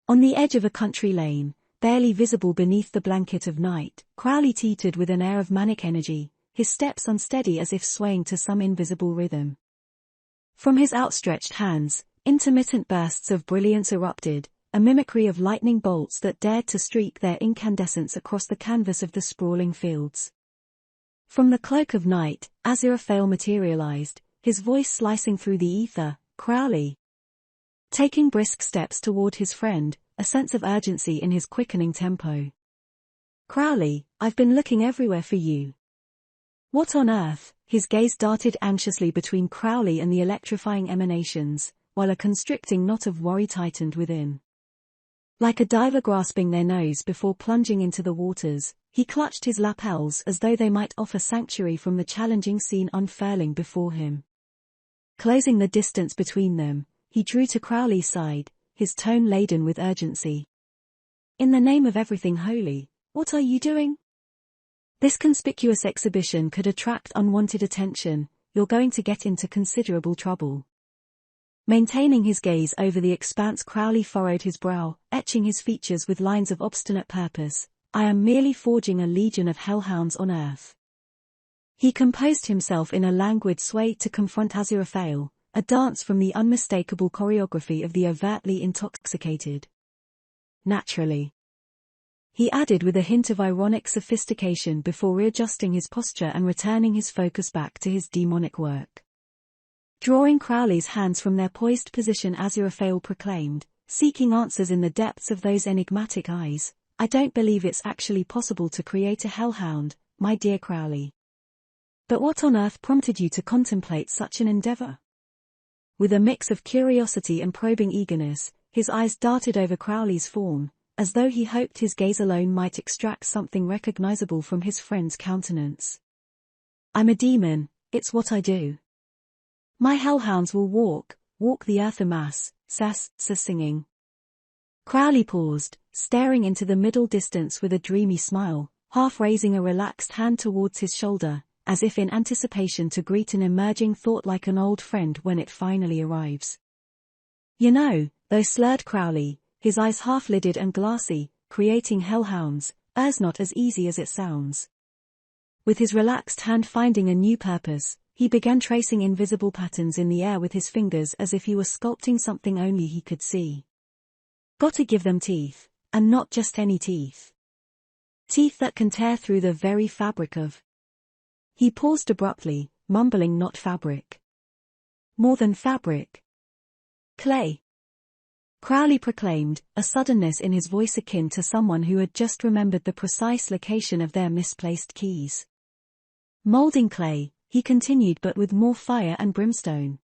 On the edge of a country lane, barely visible beneath the blanket of night, Crowley teetered with an air of manic energy, his steps unsteady as if swaying to some invisible rhythm. From his outstretched hands, intermittent bursts of brilliance erupted, a mimicry of lightning bolts that dared to streak their incandescence across the canvas of the sprawling fields. From the cloak of night, Aziraphale materialized, his voice slicing through the ether. Crowley. Taking brisk steps toward his friend, a sense of urgency in his quickening tempo. Crowley, I've been looking everywhere for you. What on earth? His gaze darted anxiously between Crowley and the electrifying emanations, while a constricting knot of worry tightened within. Like a diver grasping their nose before plunging into the waters, he clutched his lapels as though they might offer sanctuary from the challenging scene unfurling before him. Closing the distance between them, he drew to Crowley's side, his tone laden with urgency. In the name of everything holy, what are you doing? This conspicuous exhibition could attract unwanted attention. You're going to get into considerable trouble. Maintaining his gaze over the expanse, Crowley furrowed his brow, etching his features with lines of obstinate purpose. I am merely forging a legion of hellhounds on earth. He composed himself in a languid sway to confront Aziraphale, a dance from the unmistakable choreography of the overtly intoxicated. Naturally. He added with a hint of ironic sophistication before readjusting his posture and returning his focus back to his demonic work. Drawing Crowley's hands from their poised position, Aziraphale proclaimed, seeking answers in the depths of those enigmatic eyes, I don't believe it's actually possible to create a hellhound, my dear Crowley. But what on earth prompted you to contemplate such an endeavour? With a mix of curiosity and probing eagerness, his eyes darted over Crowley's form, as though he hoped his gaze alone might extract something recognizable from his friend's countenance. I'm a demon, it's what I do. My hellhounds will walk the earth amass, singing. Crowley paused, staring into the middle distance with a dreamy smile, half raising a relaxed hand towards his shoulder, as if in anticipation to greet an emerging thought like an old friend when it finally arrives. You know, though, slurred Crowley, his eyes half-lidded and glassy, creating hellhounds, not as easy as it sounds. With his relaxed hand finding a new purpose, he began tracing invisible patterns in the air with his fingers as if he were sculpting something only he could see. Gotta give them teeth, and not just any teeth. Teeth that can tear through the very fabric of. He paused abruptly, mumbling, not fabric. More than fabric. Clay. Crowley proclaimed, a suddenness in his voice akin to someone who had just remembered the precise location of their misplaced keys. Molding clay, he continued, but with more fire and brimstone.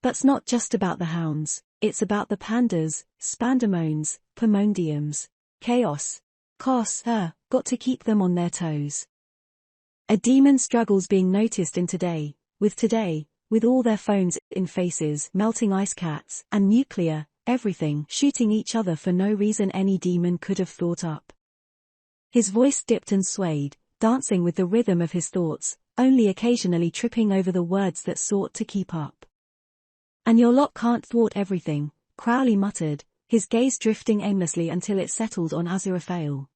But's not just about the hounds, it's about the pandas, spandamones, pomondiums, chaos, got to keep them on their toes. A demon struggles being noticed in today, with all their phones in faces, melting ice cats, and nuclear, everything shooting each other for no reason any demon could have thought up. His voice dipped and swayed, dancing with the rhythm of his thoughts, only occasionally tripping over the words that sought to keep up. And your lot can't thwart everything, Crowley muttered, his gaze drifting aimlessly until it settled on Aziraphale.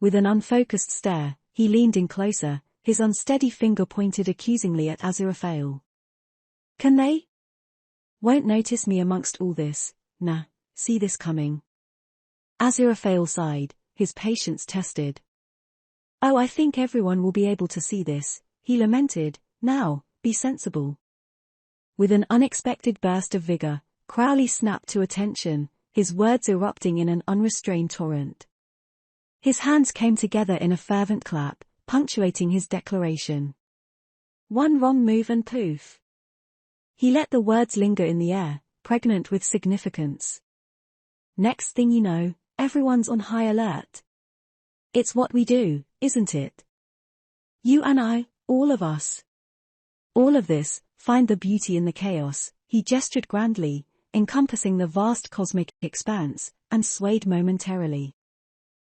With an unfocused stare, he leaned in closer, his unsteady finger pointed accusingly at Aziraphale. Can they? Won't notice me amongst all this, nah, see this coming. Aziraphale sighed, his patience tested. Oh, I think everyone will be able to see this, he lamented, now, be sensible. With an unexpected burst of vigor, Crowley snapped to attention, his words erupting in an unrestrained torrent. His hands came together in a fervent clap, punctuating his declaration. One wrong move and poof. He let the words linger in the air, pregnant with significance. Next thing you know, everyone's on high alert. It's what we do, isn't it? You and I, all of us. All of this, find the beauty in the chaos, he gestured grandly, encompassing the vast cosmic expanse, and swayed momentarily.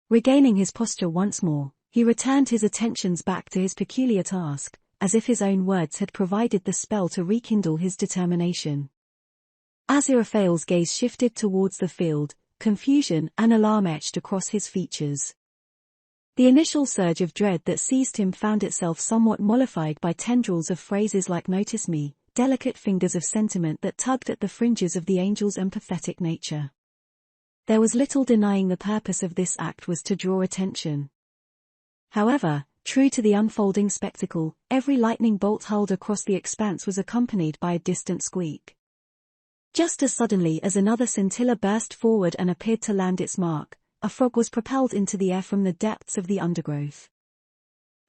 Regaining his posture once more, he returned his attentions back to his peculiar task, as if his own words had provided the spell to rekindle his determination. Aziraphale's gaze shifted towards the field, confusion and alarm etched across his features. The initial surge of dread that seized him found itself somewhat mollified by tendrils of phrases like "notice me," delicate fingers of sentiment that tugged at the fringes of the angel's empathetic nature. There was little denying the purpose of this act was to draw attention. However, true to the unfolding spectacle, every lightning bolt hurled across the expanse was accompanied by a distant squeak. Just as suddenly as another scintilla burst forward and appeared to land its mark, a frog was propelled into the air from the depths of the undergrowth.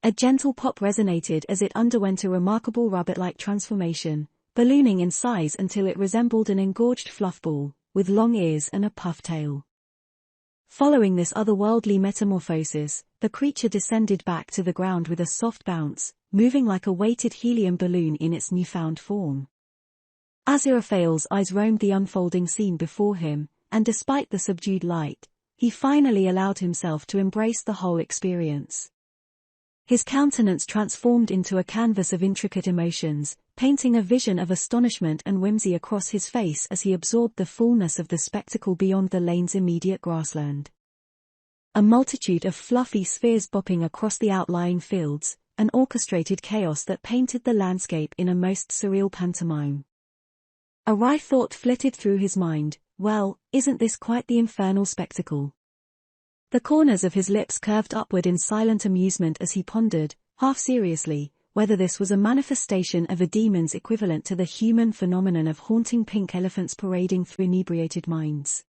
A gentle pop resonated as it underwent a remarkable rabbit-like transformation, ballooning in size until it resembled an engorged fluff ball, with long ears and a puff tail. Following this otherworldly metamorphosis, the creature descended back to the ground with a soft bounce, moving like a weighted helium balloon in its newfound form. Aziraphale's eyes roamed the unfolding scene before him, and despite the subdued light, he finally allowed himself to embrace the whole experience. His countenance transformed into a canvas of intricate emotions, painting a vision of astonishment and whimsy across his face as he absorbed the fullness of the spectacle beyond the lane's immediate grassland. A multitude of fluffy spheres bopping across the outlying fields, an orchestrated chaos that painted the landscape in a most surreal pantomime. A wry thought flitted through his mind, well, isn't this quite the infernal spectacle? The corners of his lips curved upward in silent amusement as he pondered, half seriously, whether this was a manifestation of a demon's equivalent to the human phenomenon of haunting pink elephants parading through inebriated minds.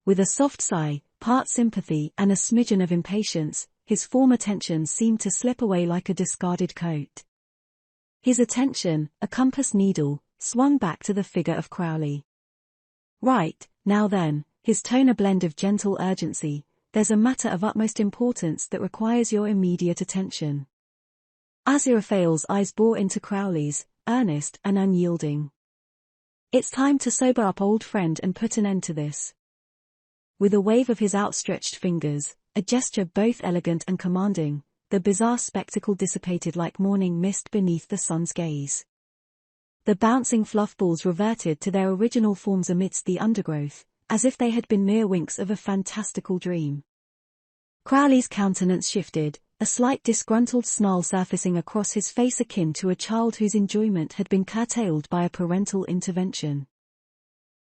With a soft sigh, part sympathy and a smidgen of impatience, his former tensions seemed to slip away like a discarded coat. His attention, a compass needle, swung back to the figure of Crowley. "Right, now then," his tone a blend of gentle urgency, "there's a matter of utmost importance that requires your immediate attention." Aziraphale's eyes bore into Crowley's, earnest and unyielding. "It's time to sober up, old friend, and put an end to this." With a wave of his outstretched fingers, a gesture both elegant and commanding, the bizarre spectacle dissipated like morning mist beneath the sun's gaze. The bouncing fluff balls reverted to their original forms amidst the undergrowth, as if they had been mere winks of a fantastical dream. Crowley's countenance shifted, a slight disgruntled snarl surfacing across his face akin to a child whose enjoyment had been curtailed by a parental intervention.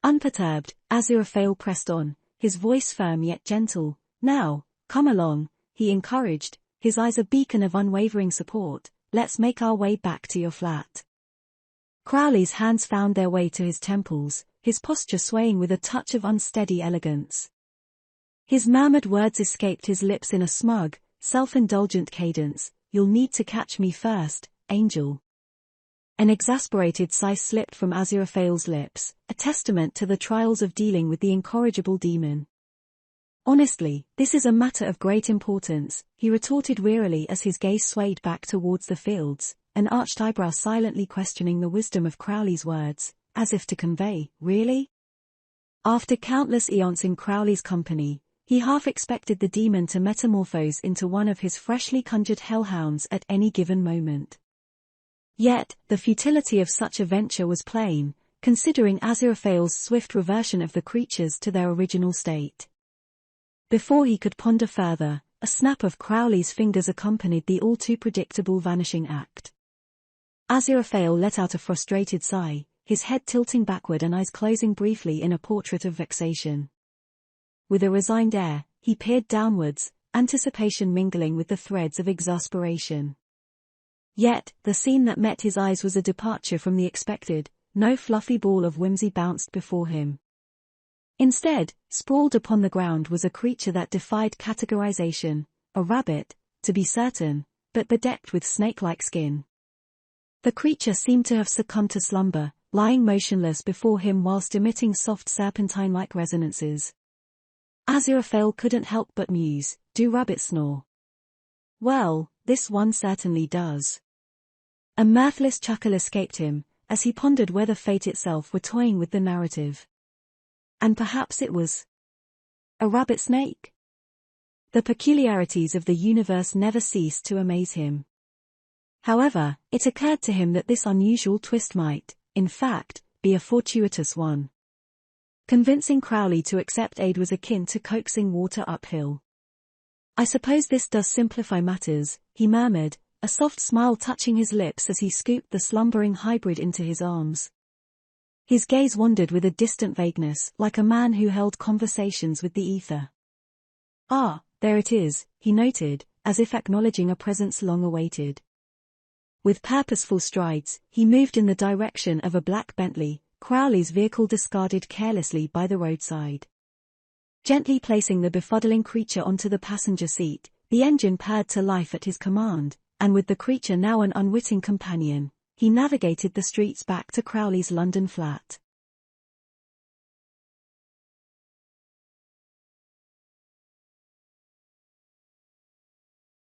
Unperturbed, Aziraphale pressed on, his voice firm yet gentle. "Now, come along," he encouraged, his eyes a beacon of unwavering support. "Let's make our way back to your flat." Crowley's hands found their way to his temples, his posture swaying with a touch of unsteady elegance. His murmured words escaped his lips in a smug, self-indulgent cadence. "You'll need to catch me first, angel." An exasperated sigh slipped from Aziraphale's lips, a testament to the trials of dealing with the incorrigible demon. "Honestly, this is a matter of great importance," he retorted wearily as his gaze swayed back towards the fields, an arched eyebrow silently questioning the wisdom of Crowley's words, as if to convey, "Really?" After countless eons in Crowley's company, he half expected the demon to metamorphose into one of his freshly conjured hellhounds at any given moment. Yet, the futility of such a venture was plain, considering Aziraphale's swift reversion of the creatures to their original state. Before he could ponder further, a snap of Crowley's fingers accompanied the all-too-predictable vanishing act. Aziraphale let out a frustrated sigh, his head tilting backward and eyes closing briefly in a portrait of vexation. With a resigned air, he peered downwards, anticipation mingling with the threads of exasperation. Yet, the scene that met his eyes was a departure from the expected. No fluffy ball of whimsy bounced before him. Instead, sprawled upon the ground was a creature that defied categorization, a rabbit, to be certain, but bedecked with snake-like skin. The creature seemed to have succumbed to slumber, lying motionless before him whilst emitting soft serpentine-like resonances. Aziraphale couldn't help but muse, "Do rabbits snore? Well, this one certainly does." A mirthless chuckle escaped him, as he pondered whether fate itself were toying with the narrative. And perhaps it was a rabbit snake? The peculiarities of the universe never ceased to amaze him. However, it occurred to him that this unusual twist might, in fact, be a fortuitous one. Convincing Crowley to accept aid was akin to coaxing water uphill. "I suppose this does simplify matters," he murmured, a soft smile touching his lips as he scooped the slumbering hybrid into his arms. His gaze wandered with a distant vagueness, like a man who held conversations with the ether. "Ah, there it is," he noted, as if acknowledging a presence long awaited. With purposeful strides, he moved in the direction of a black Bentley, Crowley's vehicle discarded carelessly by the roadside. Gently placing the befuddling creature onto the passenger seat, the engine purred to life at his command, and with the creature now an unwitting companion, he navigated the streets back to Crowley's London flat.